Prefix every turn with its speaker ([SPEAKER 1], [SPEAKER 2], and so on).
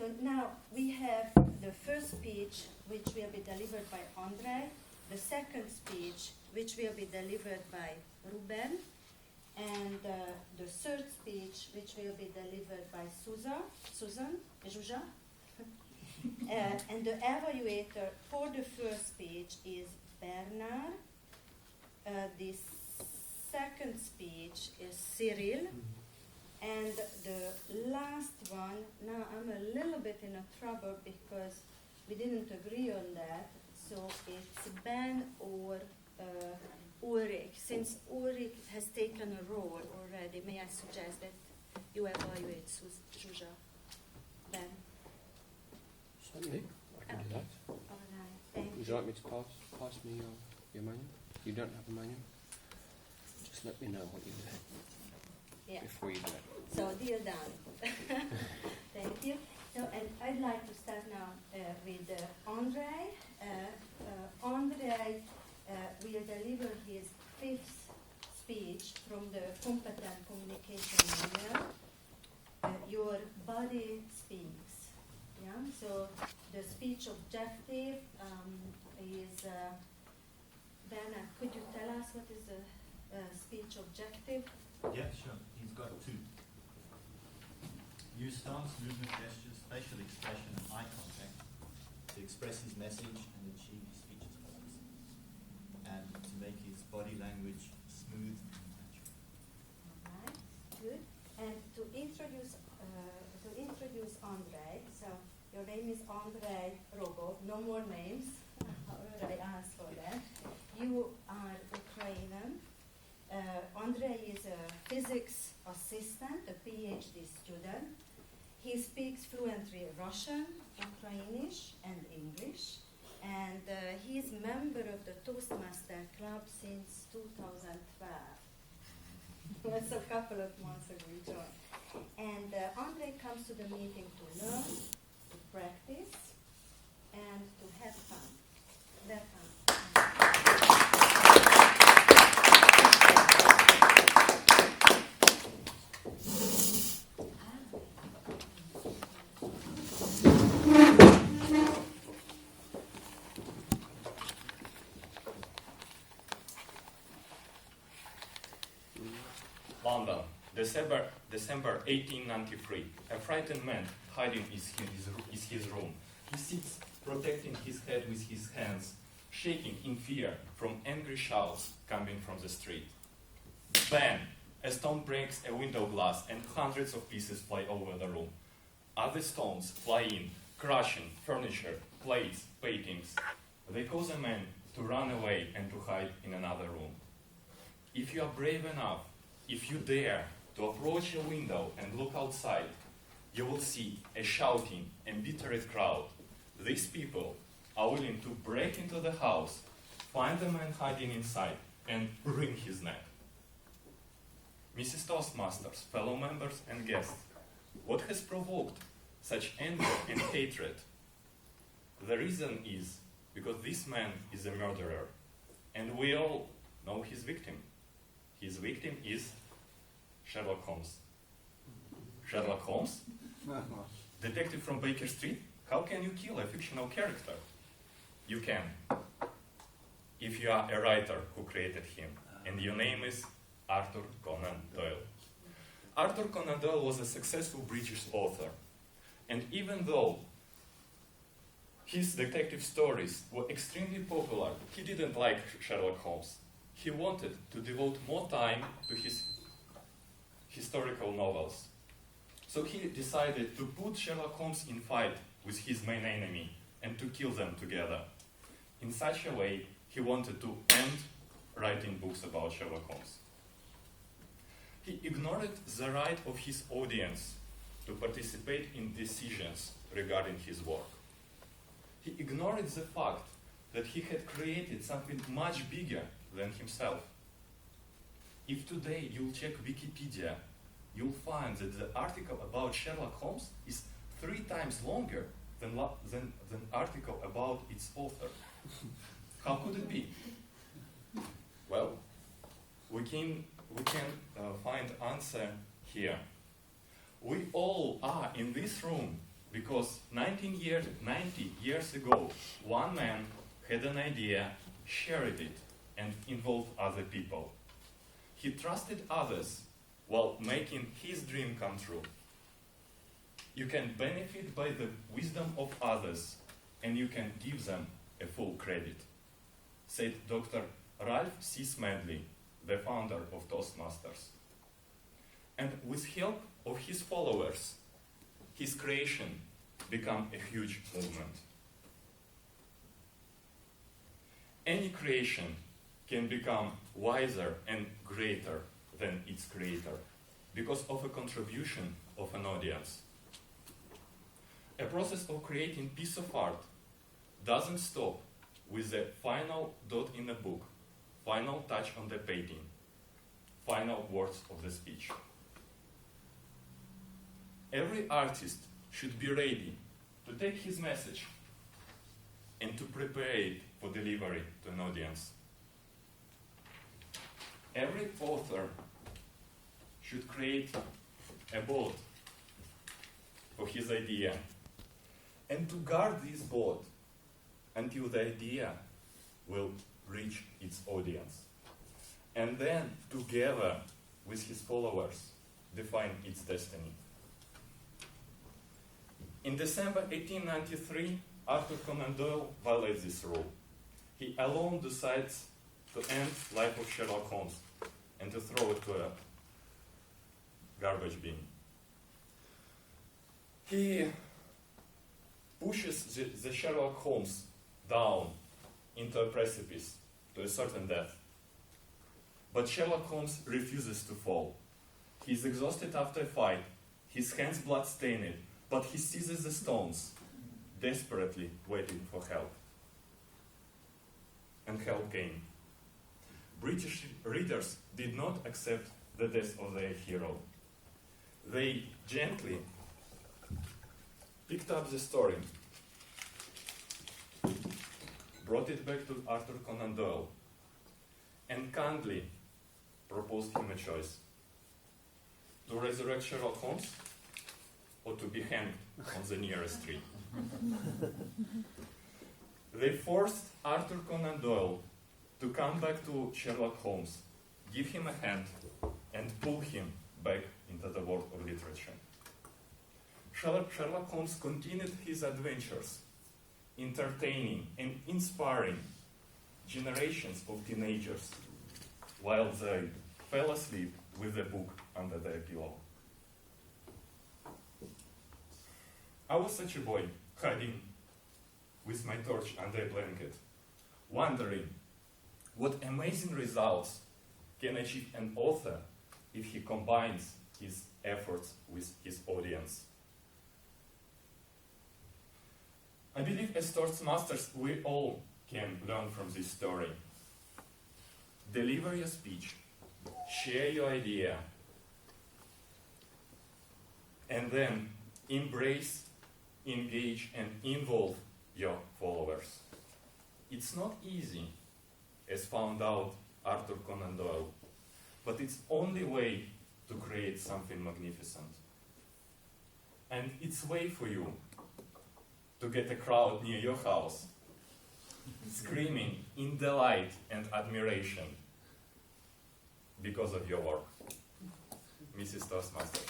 [SPEAKER 1] So now we have the first speech, which will be delivered by Andrei, the second speech, which will be delivered by Ruben, and the third speech, which will be delivered by Susan, Zsuzsa. And the evaluator for the first speech is Bernard. The second speech is Cyril. And the last one, now I'm a little bit in a trouble because we didn't agree on that. So it's Ben or Ulrich. Since Ulrich has taken a role already, may I suggest that you evaluate Zsuzsa? Ben?
[SPEAKER 2] Certainly, I can do that.
[SPEAKER 1] All right, thank
[SPEAKER 2] Would you like me to pass me your manual? You don't have a manual? Just let me know what you do.
[SPEAKER 1] Yeah.
[SPEAKER 2] Before you do it.
[SPEAKER 1] So deal done. Thank you. So, and I'd like to start now with Andrei. Andrei will deliver his fifth speech from the Competent Communication Manual. Your body speaks. Yeah. So the speech objective is. Bernard, could you tell us what is the speech objective?
[SPEAKER 3] Yeah, sure. He's got two. Use stance, movement, gestures, facial expression, and eye contact to express his message and achieve his speech's purpose, and to make his body language smooth and natural.
[SPEAKER 1] All right, good. And to introduce Andrei, so your name is Andrei Rogov, no more names. I asked for that. You are Ukrainian. Andrei is a physics assistant, a PhD student. He speaks fluently Russian, Ukrainish, and English. And he is member of the Toastmaster Club since 2012. That's a couple of months ago we joined. And Andrei comes to the meeting to learn, to practice, and to have fun.
[SPEAKER 4] London, December 1893. A frightened man hiding is his room. He sits protecting his head with his hands, shaking in fear from angry shouts coming from the street. Bang! A stone breaks a window glass and hundreds of pieces fly over the room. Other stones fly in, crushing furniture, plates, paintings. They cause a man to run away and to hide in another room. If you are brave enough, if you dare to approach a window and look outside, you will see a shouting, embittered crowd. These people are willing to break into the house, find the man hiding inside, and wring his neck. Mrs. Toastmasters, fellow members and guests, what has provoked such anger and hatred? The reason is because this man is a murderer, and we all know his victim. His victim is Sherlock Holmes. Sherlock Holmes? Detective from Baker Street? How can you kill a fictional character? You can. If you are a writer who created him, and your name is Arthur Conan Doyle. Arthur Conan Doyle was a successful British author, and even though his detective stories were extremely popular, he didn't like Sherlock Holmes. He wanted to devote more time to his historical novels. So he decided to put Sherlock Holmes in fight with his main enemy and to kill them together. In such a way, he wanted to end writing books about Sherlock Holmes. He ignored the right of his audience to participate in decisions regarding his work. He ignored the fact that he had created something much bigger than himself. If today you'll check Wikipedia, you'll find that the article about Sherlock Holmes is 3 times longer than article about its author. How could it be? Well, we can find answer here. We all are in this room Because 90 years ago, one man had an idea, shared it, and involved other people. He trusted others while making his dream come true. You can benefit by the wisdom of others, and you can give them a full credit, said Dr. Ralph C. Smedley, the founder of Toastmasters. And with help of his followers, his creation became a huge movement. Any creation can become wiser and greater than its creator because of a contribution of an audience. A process of creating piece of art doesn't stop with the final dot in a book, final touch on the painting, final words of the speech. Every artist should be ready to take his message and to prepare it for delivery to an audience. Every author should create a boat for his idea and to guard this boat until the idea will reach its audience. And then, together with his followers, define its destiny. In December 1893, Arthur Conan Doyle violates this rule. He alone decides to end life of Sherlock Holmes and to throw it to a garbage bin. He pushes the Sherlock Holmes down into a precipice to a certain death. But Sherlock Holmes refuses to fall. He is exhausted after a fight, his hands blood-stained, but he seizes the stones, desperately waiting for help. And help came. British readers did not accept the death of their hero. They gently picked up the story, brought it back to Arthur Conan Doyle, and kindly proposed him a choice: to resurrect Sherlock Holmes or to be hanged on the nearest tree. They forced Arthur Conan Doyle to come back to Sherlock Holmes, give him a hand, and pull him back into the world of literature. Sherlock Holmes continued his adventures, entertaining and inspiring generations of teenagers while they fell asleep with a book under their pillow. I was such a boy, hiding with my torch under a blanket, wondering what amazing results can achieve an author if he combines his efforts with his audience. I believe as Toastmasters we all can learn from this story. Deliver your speech, share your idea, and then embrace, engage, and involve your followers. It's not easy, as found out Arthur Conan Doyle, but it's only way to create something magnificent. And it's way for you to get a crowd near your house, screaming in delight and admiration because of your work. Mrs. Toastmaster.